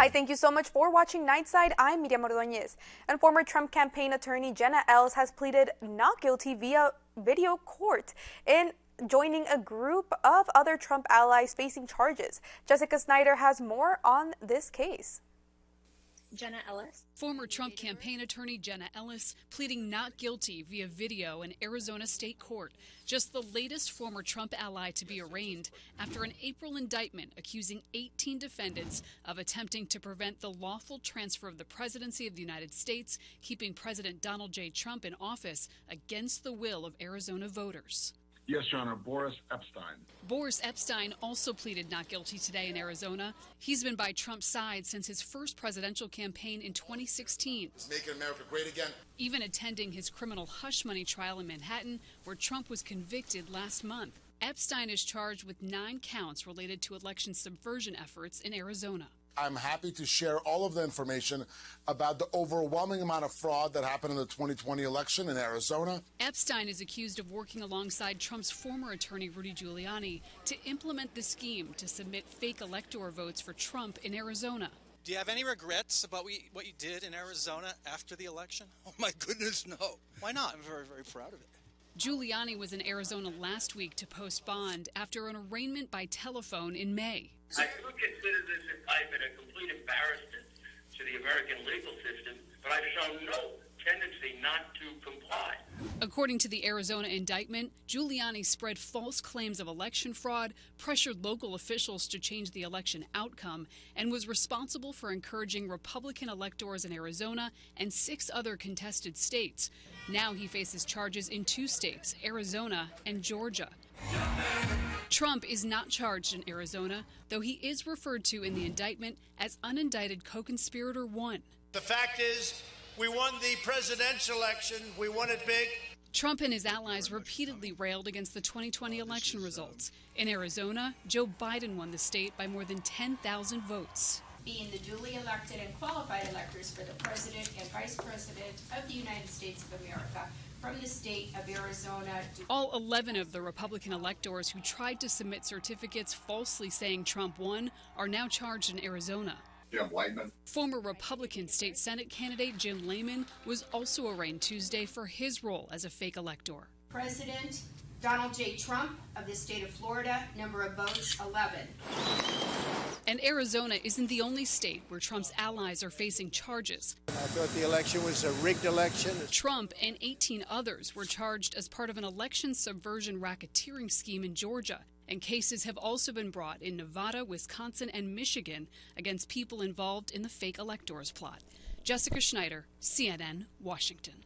Hi, thank you so much for watching Nightside. I'm Miriam Ordóñez. And former Trump campaign attorney Jenna Ellis has pleaded not guilty via video court in joining a group of other Trump allies facing charges. Jessica Snyder has more on this case. Jenna Ellis. Former Trump campaign attorney Jenna Ellis pleading not guilty via video in Arizona state court, just the latest former Trump ally to be arraigned after an April indictment accusing 18 defendants of attempting to prevent the lawful transfer of the presidency of the United States, keeping President Donald J. Trump in office against the will of Arizona voters. Yes, Your Honor, Boris Epstein. Boris Epstein also pleaded not guilty today in Arizona. He's been by Trump's side since his first presidential campaign in 2016. It's making America great again. Even attending his criminal hush money trial in Manhattan, where Trump was convicted last month. Epstein is charged with 9 counts related to election subversion efforts in Arizona. I'm happy to share all of the information about the overwhelming amount of fraud that happened in the 2020 election in Arizona. Epstein is accused of working alongside Trump's former attorney, Rudy Giuliani, to implement the scheme to submit fake elector votes for Trump in Arizona. Do you have any regrets about what you did in Arizona after the election? Oh, my goodness, no. Why not? I'm very, very proud of it. Giuliani was in Arizona last week to post bond after an arraignment by telephone in May. I could consider this indictment a complete embarrassment to the American legal system, but I've shown no tendency not to comply. According to the Arizona indictment, Giuliani spread false claims of election fraud, pressured local officials to change the election outcome, and was responsible for encouraging Republican electors in Arizona and 6 other contested states. Now he faces charges in 2 states, Arizona and Georgia. Trump is not charged in Arizona, though he is referred to in the indictment as unindicted co-conspirator 1. The fact is, we won the presidential election. We won it big. Trump and his allies repeatedly railed against the 2020 election results. In Arizona, Joe Biden won the state by more than 10,000 votes. Being the duly elected and qualified electors for the President and Vice President of the United States of America from the state of Arizona. All 11 of the Republican electors who tried to submit certificates falsely saying Trump won are now charged in Arizona. Jim Whiteman. Former Republican state Senate candidate Jim Layman was also arraigned Tuesday for his role as a fake elector. President Donald J. Trump of the state of Florida, number of votes 11. And Arizona isn't the only state where Trump's allies are facing charges. I thought the election was a rigged election. Trump and 18 others were charged as part of an election subversion racketeering scheme in Georgia. And cases have also been brought in Nevada, Wisconsin, and Michigan against people involved in the fake electors plot. Jessica Snyder, CNN, Washington.